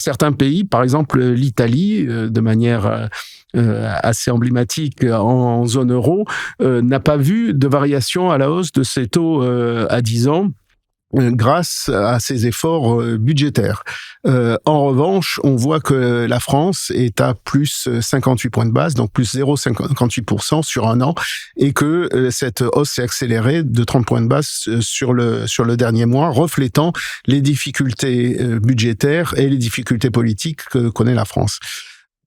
Certains pays, par exemple l'Italie, de manière assez emblématique en zone euro, n'a pas vu de variation à la hausse de ses taux à 10 ans. Grâce à ses efforts budgétaires. En revanche, on voit que la France est à plus 58 points de base, donc plus 0,58% sur un an, et que cette hausse s'est accélérée de 30 points de base sur le dernier mois, reflétant les difficultés budgétaires et les difficultés politiques que connaît la France.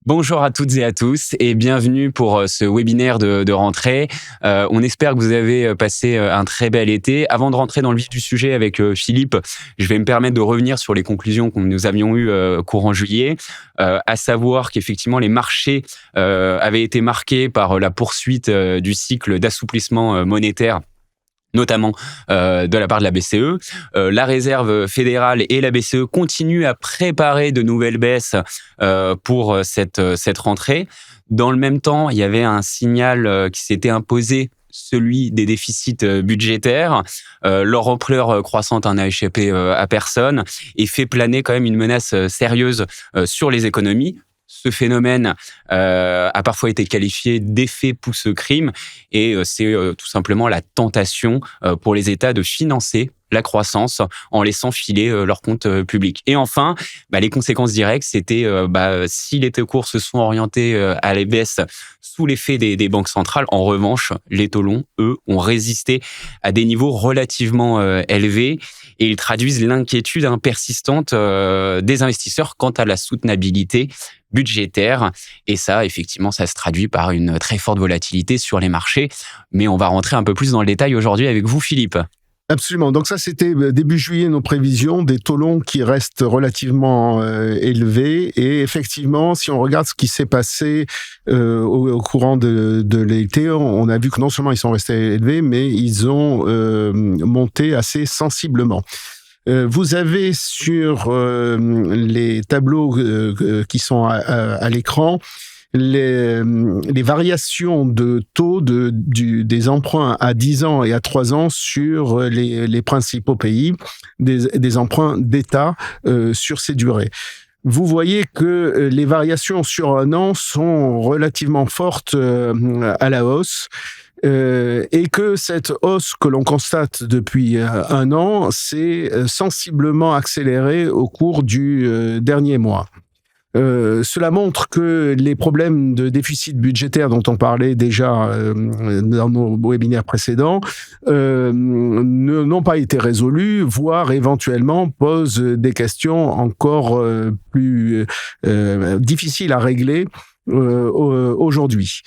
Bonjour à toutes et à tous et bienvenue pour ce webinaire de rentrée. On espère que vous avez passé un très bel été. Avant de rentrer dans le vif du sujet avec Philippe, je vais me permettre de revenir sur les conclusions que nous avions eues courant juillet, à savoir qu'effectivement les marchés avaient été marqués par la poursuite du cycle d'assouplissement monétaire, notamment de la part de la BCE. La Réserve fédérale et la BCE continuent à préparer de nouvelles baisses pour cette rentrée. Dans le même temps, il y avait un signal qui s'était imposé, celui des déficits budgétaires. Leur ampleur croissante n'a échappé à personne et fait planer quand même une menace sérieuse sur les économies. Ce phénomène a parfois été qualifié d'effet pousse-crime et c'est tout simplement la tentation pour les États de financer la croissance en laissant filer leurs comptes publics. Et enfin, les conséquences directes, c'était si les taux courts se sont orientés à la baisse sous l'effet des banques centrales, en revanche, les taux longs, eux, ont résisté à des niveaux relativement élevés et ils traduisent l'inquiétude persistante des investisseurs quant à la soutenabilité budgétaire. Et ça, effectivement, ça se traduit par une très forte volatilité sur les marchés. Mais on va rentrer un peu plus dans le détail aujourd'hui avec vous, Philippe. Absolument. Donc ça, c'était début juillet, nos prévisions, des taux longs qui restent relativement élevés. Et effectivement, si on regarde ce qui s'est passé au courant de l'été, on a vu que non seulement ils sont restés élevés, mais ils ont monté assez sensiblement. Vous avez sur les tableaux qui sont à l'écran les variations de taux des emprunts à 10 ans et à 3 ans sur les principaux pays, des emprunts d'État sur ces durées. Vous voyez que les variations sur un an sont relativement fortes à la hausse. Et que cette hausse que l'on constate depuis un an s'est sensiblement accélérée au cours du dernier mois. Cela montre que les problèmes de déficit budgétaire dont on parlait déjà dans nos webinaires précédents n'ont pas été résolus, voire éventuellement posent des questions encore plus difficiles à régler aujourd'hui.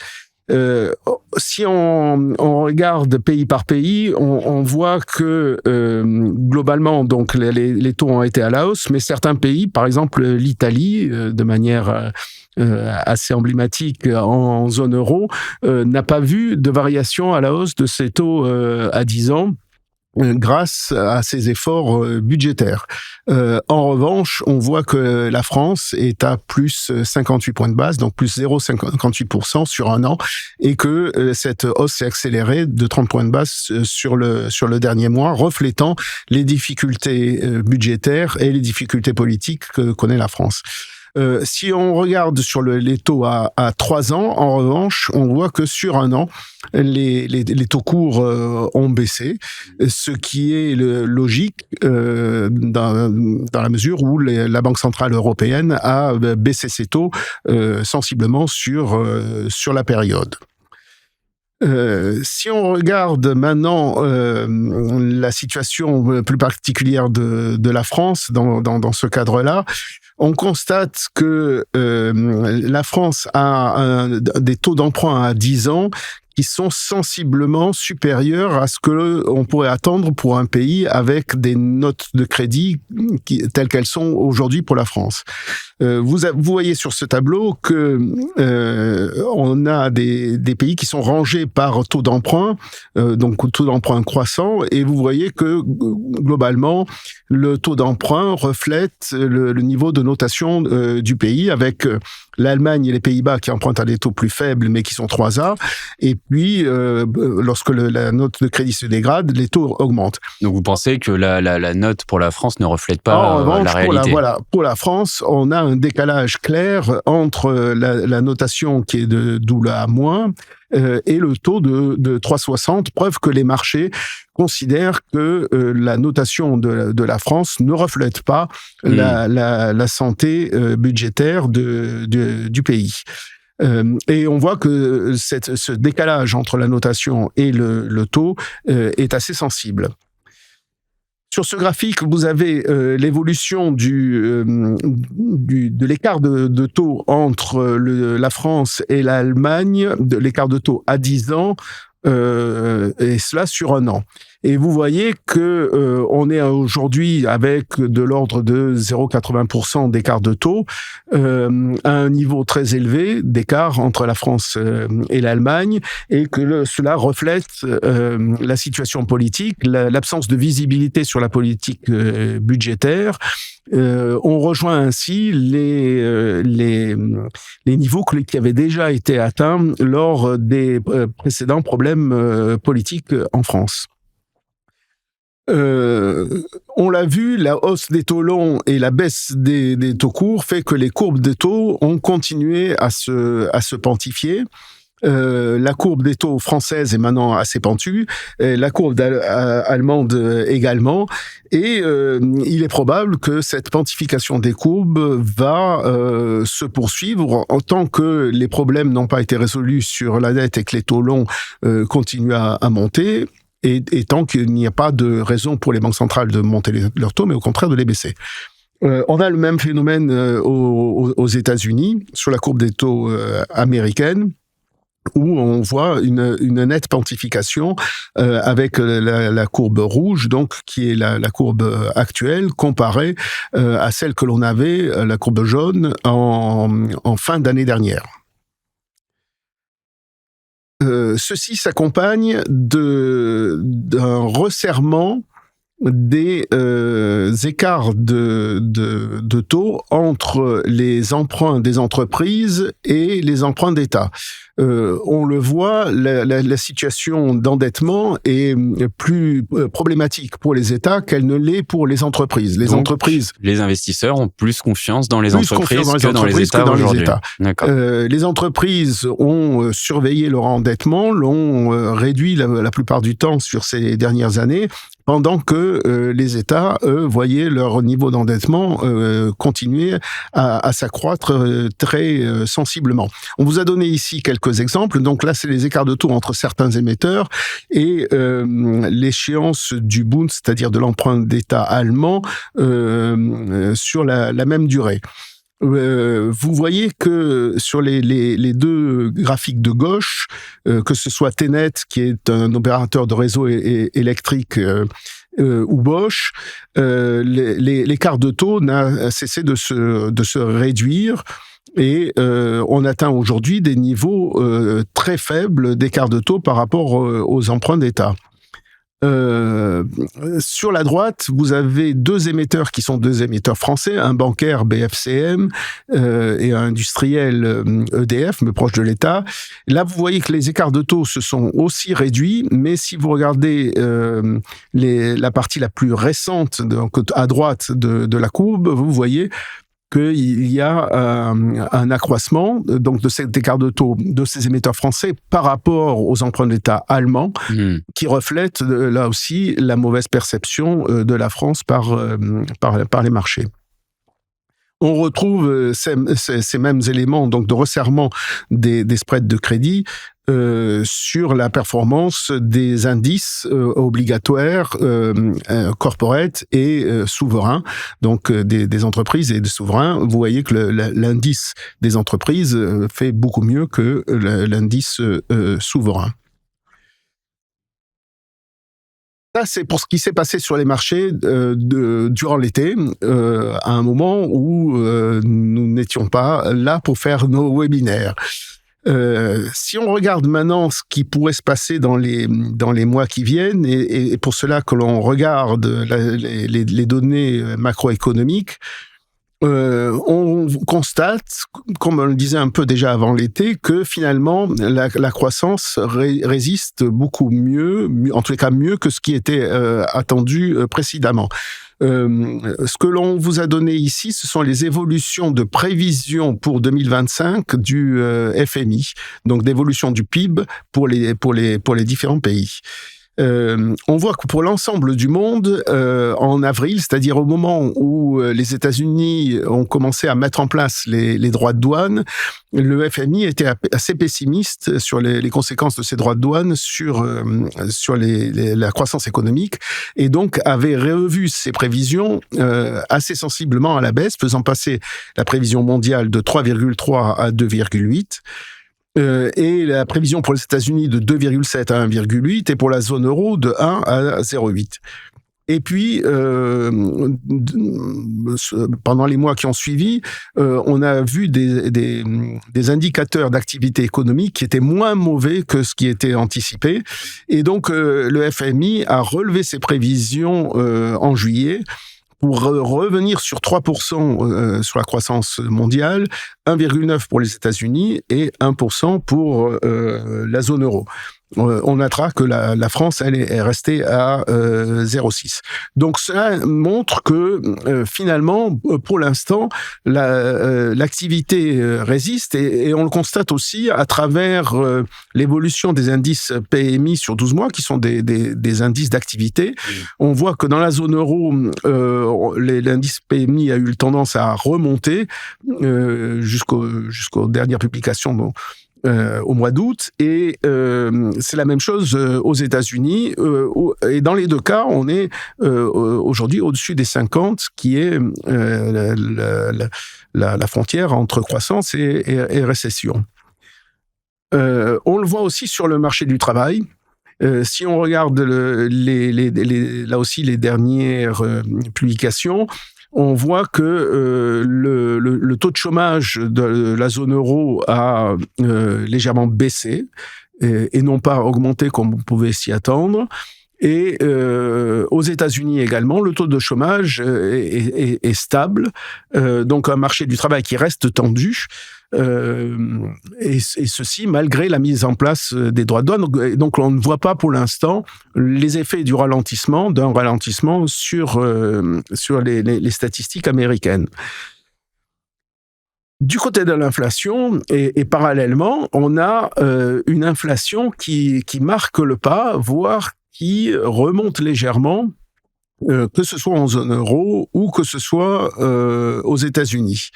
Si on regarde pays par pays, on voit que globalement, donc les taux ont été à la hausse, mais certains pays, par exemple l'Italie, de manière assez emblématique en zone euro, n'a pas vu de variation à la hausse de ses taux à 10 ans. Grâce à ses efforts budgétaires. En revanche, on voit que la France est à plus 58 points de base, donc plus 0,58% sur un an, et que cette hausse s'est accélérée de 30 points de base sur le dernier mois, reflétant les difficultés budgétaires et les difficultés politiques que connaît la France. Si on regarde sur les taux à 3 ans, en revanche, on voit que sur un an, les taux courts ont baissé, ce qui est logique dans la mesure où la Banque centrale européenne a baissé ses taux sensiblement sur la période. Si on regarde maintenant la situation plus particulière de la France dans ce cadre-là, on constate que la France a des taux d'emprunt à 10 ans qui sont sensiblement supérieurs à ce que on pourrait attendre pour un pays avec des notes de crédit telles qu'elles sont aujourd'hui pour la France. Vous voyez sur ce tableau que on a des pays qui sont rangés par taux d'emprunt, donc taux d'emprunt croissant, et vous voyez que globalement le taux d'emprunt reflète le niveau de notation du pays, avec l'Allemagne et les Pays-Bas qui empruntent à des taux plus faibles mais qui sont 3A, et puis lorsque la note de crédit se dégrade, les taux augmentent. Donc vous pensez que la note pour la France ne reflète pas en revanche, la réalité? Pour la France, on a un décalage clair entre la notation qui est de AA- et le taux de 3,60, preuve que les marchés considèrent que la notation de la France ne reflète pas la santé budgétaire du pays. Et on voit que ce décalage entre la notation et le taux est assez sensible. Sur ce graphique, vous avez l'évolution de l'écart de taux entre la France et l'Allemagne, de l'écart de taux à 10 ans, et cela sur un an. Et vous voyez que on est aujourd'hui avec de l'ordre de 0,80% d'écart de taux, à un niveau très élevé d'écart entre la France et l'Allemagne, et que cela reflète la situation politique, l'absence de visibilité sur la politique budgétaire. On rejoint ainsi les niveaux qui avaient déjà été atteints lors des précédents problèmes politiques en France. On l'a vu, la hausse des taux longs et la baisse des taux courts fait que les courbes des taux ont continué à se pontifier. La courbe des taux française est maintenant assez pentue, la courbe allemande également, et il est probable que cette pontification des courbes va se poursuivre en tant que les problèmes n'ont pas été résolus sur la dette et que les taux longs continuent à monter. Et tant qu'il n'y a pas de raison pour les banques centrales de monter leurs taux, mais au contraire de les baisser. On a le même phénomène aux États-Unis, sur la courbe des taux américaine, où on voit une nette pontification avec la courbe rouge, donc qui est la courbe actuelle, comparée à celle que l'on avait, la courbe jaune, en fin d'année dernière. Ceci s'accompagne d'un resserrement des écarts de taux entre les emprunts des entreprises et les emprunts d'État. On le voit, la situation d'endettement est plus problématique pour les États qu'elle ne l'est pour les entreprises. Les investisseurs ont plus confiance dans les entreprises que dans les États aujourd'hui. Les entreprises ont surveillé leur endettement, l'ont réduit la plupart du temps sur ces dernières années, pendant que les États, eux, voyaient leur niveau d'endettement continuer à s'accroître très sensiblement. On vous a donné ici quelques exemples. Donc là, c'est les écarts de taux entre certains émetteurs et l'échéance du Bund, c'est-à-dire de l'emprunt d'État allemand, sur la même durée. Vous voyez que sur les deux graphiques de gauche, que ce soit Tenet, qui est un opérateur de réseau électrique, ou Bosch, l'écart de taux n'a cessé de se réduire. Et on atteint aujourd'hui des niveaux très faibles d'écart de taux par rapport aux emprunts d'État. Sur la droite, vous avez deux émetteurs qui sont deux émetteurs français, un bancaire BFCM et un industriel EDF, mais proche de l'État. Là, vous voyez que les écarts de taux se sont aussi réduits, mais si vous regardez la partie la plus récente, donc à droite de la courbe, vous voyez qu'il y a un accroissement donc de cet écart de taux de ces émetteurs français par rapport aux emprunts d'État allemands, qui reflètent là aussi la mauvaise perception de la France par les marchés. On retrouve ces mêmes éléments donc de resserrement des spreads de crédit sur la performance des indices obligatoires corporate et souverains, donc des entreprises et des souverains. Vous voyez que l'indice des entreprises fait beaucoup mieux que l'indice souverain. Ça, c'est pour ce qui s'est passé sur les marchés durant l'été, à un moment où nous n'étions pas là pour faire nos webinaires. Si on regarde maintenant ce qui pourrait se passer dans les mois qui viennent, et pour cela que l'on regarde les données macroéconomiques, On constate, comme on le disait un peu déjà avant l'été, que finalement la croissance résiste beaucoup mieux, en tous les cas mieux que ce qui était attendu précédemment. Ce que l'on vous a donné ici, ce sont les évolutions de prévision pour 2025 du FMI, donc d'évolution du PIB pour les différents pays. On voit que pour l'ensemble du monde, en avril, c'est-à-dire au moment où les États-Unis ont commencé à mettre en place les droits de douane, le FMI était assez pessimiste sur les conséquences de ces droits de douane sur la croissance économique, et donc avait revu ses prévisions assez sensiblement à la baisse, faisant passer la prévision mondiale de 3,3 à 2,8. Et la prévision pour les États-Unis de 2,7 à 1,8 et pour la zone euro de 1 à 0,8. Et puis, pendant les mois qui ont suivi, on a vu des indicateurs d'activité économique qui étaient moins mauvais que ce qui était anticipé. Et donc, le FMI a relevé ses prévisions en juillet pour revenir sur 3% sur la croissance mondiale, 1,9% pour les États-Unis et 1% pour la zone euro. On notera que la France, elle est restée à 0,6. Donc cela montre que finalement, pour l'instant, l'activité résiste et on le constate aussi à travers l'évolution des indices PMI sur 12 mois, qui sont des indices d'activité. On voit que dans la zone euro, l'indice PMI a eu tendance à remonter jusqu'aux dernières publications au mois d'août, et c'est la même chose aux États-Unis, et dans les deux cas, on est aujourd'hui au-dessus des 50, qui est la frontière entre croissance et récession. On le voit aussi sur le marché du travail. Si on regarde là aussi les dernières publications, on voit que le taux de chômage de la zone euro a légèrement baissé et non pas augmenté comme on pouvait s'y attendre. Et aux États-Unis également, le taux de chômage est stable, donc un marché du travail qui reste tendu. Et ceci malgré la mise en place des droits de douane. Donc on ne voit pas pour l'instant les effets d'un ralentissement sur les statistiques américaines. Du côté de l'inflation, et parallèlement, on a une inflation qui marque le pas, voire qui remonte légèrement, que ce soit en zone euro ou que ce soit aux États-Unis.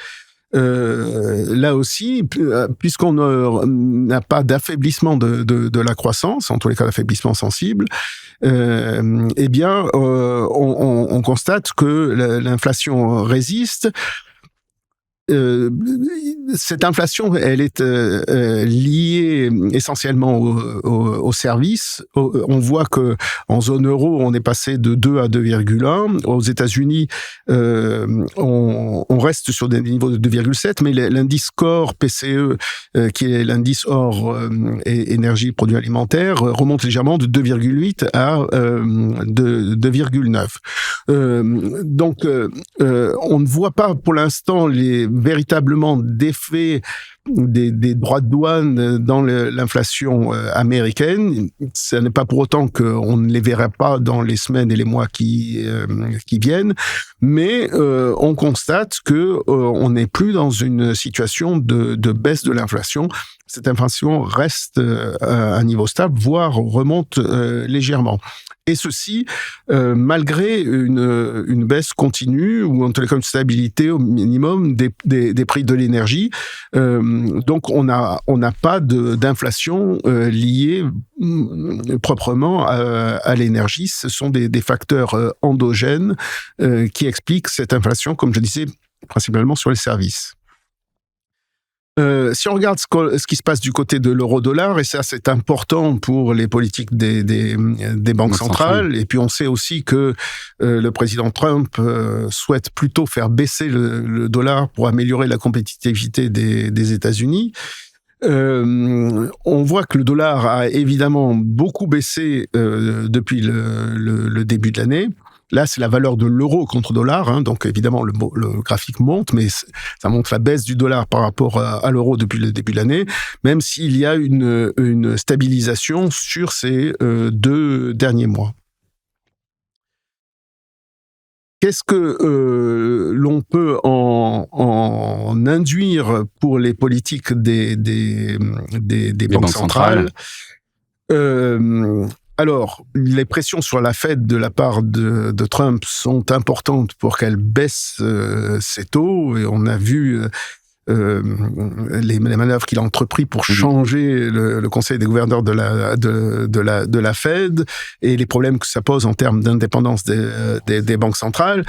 Là aussi, puisqu'on n'a pas d'affaiblissement de la croissance, en tous les cas d'affaiblissement sensible, eh bien, on constate que l'inflation résiste. Cette inflation, elle est liée essentiellement aux services. On voit que en zone euro, on est passé de 2 à 2,1. Aux États-Unis, on reste sur des niveaux de 2,7, mais l'indice core PCE, qui est l'indice hors énergie, produits alimentaires, remonte légèrement de 2,8 à 2,9. Donc, on ne voit pas pour l'instant véritablement d'effet des droits de douane dans l'inflation américaine. Ce n'est pas pour autant qu'on ne les verra pas dans les semaines et les mois qui viennent, mais on constate que on n'est plus dans une situation de baisse de l'inflation. Cette inflation reste à un niveau stable, voire remonte légèrement. Et ceci, malgré une baisse continue, ou en tout cas une stabilité au minimum des prix de l'énergie. Donc, on n'a pas d'inflation liée proprement à l'énergie. Ce sont des facteurs endogènes qui expliquent cette inflation, comme je disais, principalement sur les services. Si on regarde ce qui se passe du côté de l'euro-dollar, et ça c'est important pour les politiques des banques centrales, et puis on sait aussi que le président Trump souhaite plutôt faire baisser le dollar pour améliorer la compétitivité des États-Unis. On voit que le dollar a évidemment beaucoup baissé depuis le début de l'année. Là, c'est la valeur de l'euro contre dollar. Hein, donc, évidemment, le graphique monte, mais ça montre la baisse du dollar par rapport à l'euro depuis le début de l'année, même s'il y a une stabilisation sur ces 2 derniers mois. Qu'est-ce que l'on peut en induire pour les politiques des banques centrales? Alors, les pressions sur la Fed de la part de Trump sont importantes pour qu'elle baisse ses taux. Et on a vu les manœuvres qu'il a entrepris pour changer le conseil des gouverneurs de la Fed et les problèmes que ça pose en termes d'indépendance des banques centrales.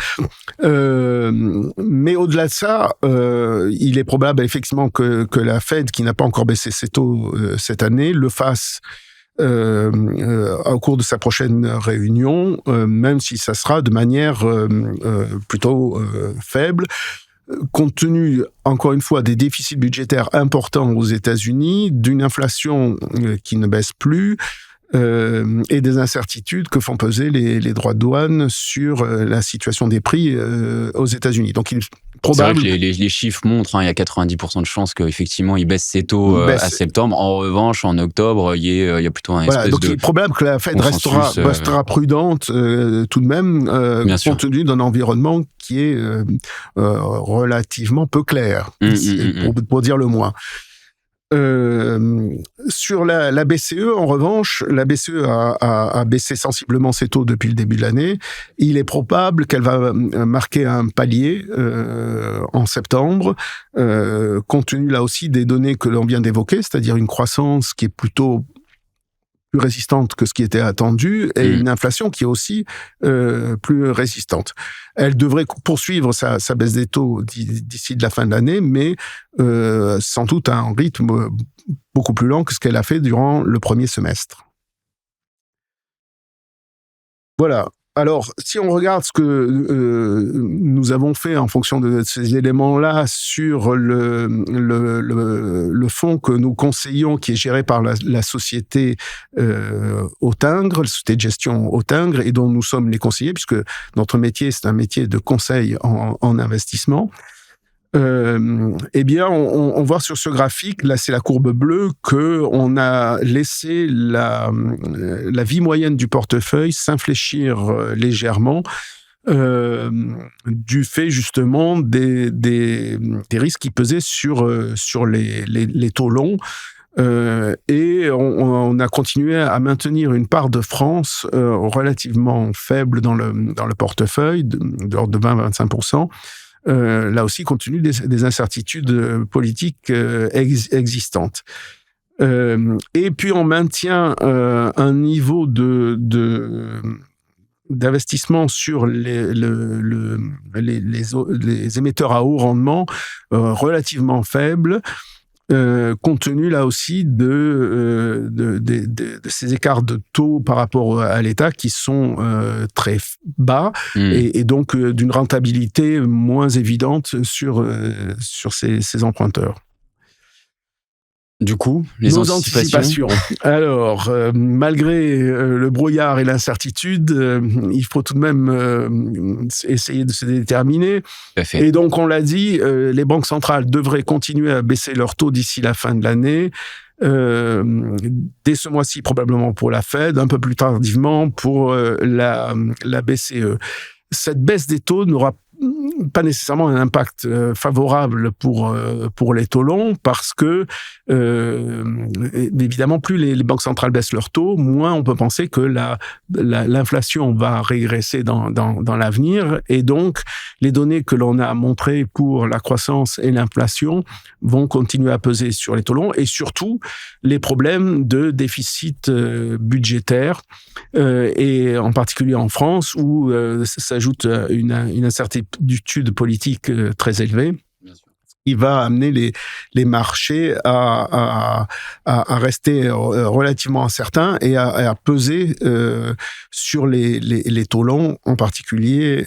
Mais au-delà de ça, il est probable effectivement que la Fed, qui n'a pas encore baissé ses taux cette année, le fasse au cours de sa prochaine réunion, même si ça sera de manière plutôt faible, compte tenu, encore une fois, des déficits budgétaires importants aux États-Unis, d'une inflation qui ne baisse plus, et des incertitudes que font peser les droits de douane sur la situation des prix aux États-Unis. Donc, il est probable... C'est vrai que les chiffres montrent, il y a 90% de chances qu'effectivement, il baisse ses taux à septembre. En revanche, en octobre, il y a plutôt un espèce donc il est probable que la Fed restera prudente tout de même, compte tenu d'un environnement qui est relativement peu clair, pour dire le moins. Sur la BCE, en revanche, la BCE a baissé sensiblement ses taux depuis le début de l'année. Il est probable qu'elle va marquer un palier en septembre, compte tenu là aussi des données que l'on vient d'évoquer, c'est-à-dire une croissance qui est plutôt plus résistante que ce qui était attendu et une inflation qui est aussi plus résistante. Elle devrait poursuivre sa baisse des taux d'ici de la fin de l'année, mais sans doute à un rythme beaucoup plus lent que ce qu'elle a fait durant le premier semestre. Voilà. Alors, si on regarde ce que nous avons fait en fonction de ces éléments-là sur le fonds que nous conseillons, qui est géré par la société Autingre, la société de gestion Autingre, et dont nous sommes les conseillers, puisque notre métier, c'est un métier de conseil en investissement. Eh bien, on voit sur ce graphique, là c'est la courbe bleue, que on a laissé la vie moyenne du portefeuille s'infléchir légèrement du fait justement des risques qui pesaient sur les taux longs. Et on a continué à maintenir une part de France relativement faible dans le portefeuille, de l'ordre de 20-25%. Là aussi, compte tenu des incertitudes politiques existantes. Et puis, on maintient un niveau d'investissement sur les émetteurs à haut rendement relativement faible, compte tenu là aussi de ces écarts de taux par rapport à l'État qui sont très bas et donc d'une rentabilité moins évidente sur ces emprunteurs. Du coup, nos anticipations. Alors, malgré le brouillard et l'incertitude, il faut tout de même essayer de se déterminer. Et donc, on l'a dit, les banques centrales devraient continuer à baisser leurs taux d'ici la fin de l'année. Dès ce mois-ci, probablement pour la Fed, un peu plus tardivement pour la BCE. Cette baisse des taux n'aura pas nécessairement un impact favorable pour les taux longs parce que évidemment plus les banques centrales baissent leurs taux, moins on peut penser que l'inflation va régresser dans l'avenir, et donc les données que l'on a montrées pour la croissance et l'inflation vont continuer à peser sur les taux longs, et surtout les problèmes de déficit budgétaire et en particulier en France où s'ajoute une incertitude politique très élevée, qui va amener les marchés à rester relativement incertains et à peser sur les taux longs, en particulier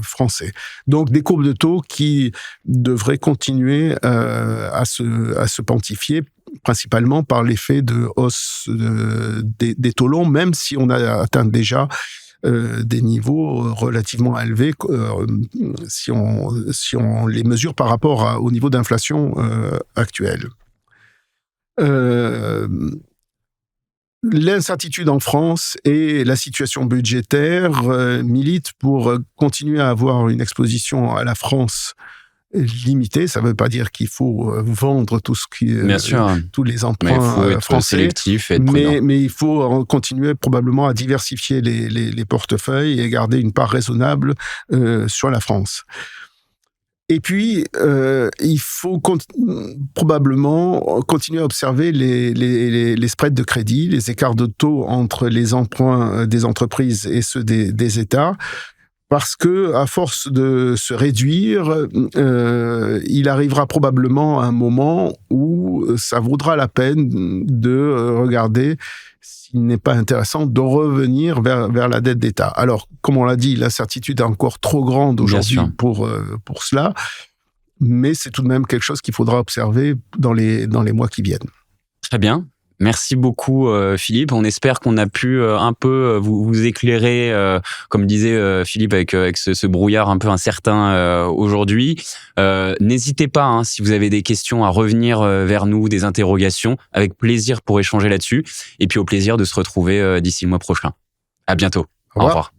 français. Donc des courbes de taux qui devraient continuer à se pontifier, principalement par l'effet de hausse des taux longs, même si on a atteint déjà des niveaux relativement élevés si on les mesure par rapport au niveau d'inflation actuel. L'incertitude en France et la situation budgétaire militent pour continuer à avoir une exposition à la France limitée. Ça ne veut pas dire qu'il faut vendre tout ce qui, tous les emprunts mais il faut être français, sélectif et être prudent. Mais il faut continuer probablement à diversifier les portefeuilles et garder une part raisonnable sur la France. Et puis, il faut probablement continuer à observer les spreads de crédit, les écarts de taux entre les emprunts des entreprises et ceux des États, parce que à force de se réduire, il arrivera probablement un moment où ça vaudra la peine de regarder s'il n'est pas intéressant de revenir vers la dette d'État. Alors, comme on l'a dit, l'incertitude est encore trop grande aujourd'hui pour cela, mais c'est tout de même quelque chose qu'il faudra observer dans les mois qui viennent. Très bien. Merci beaucoup Philippe. On espère qu'on a pu un peu vous éclairer, comme disait Philippe, avec ce brouillard un peu incertain aujourd'hui. N'hésitez pas, si vous avez des questions, à revenir vers nous, des interrogations, avec plaisir pour échanger là-dessus. Et puis au plaisir de se retrouver d'ici le mois prochain. À bientôt. Au revoir.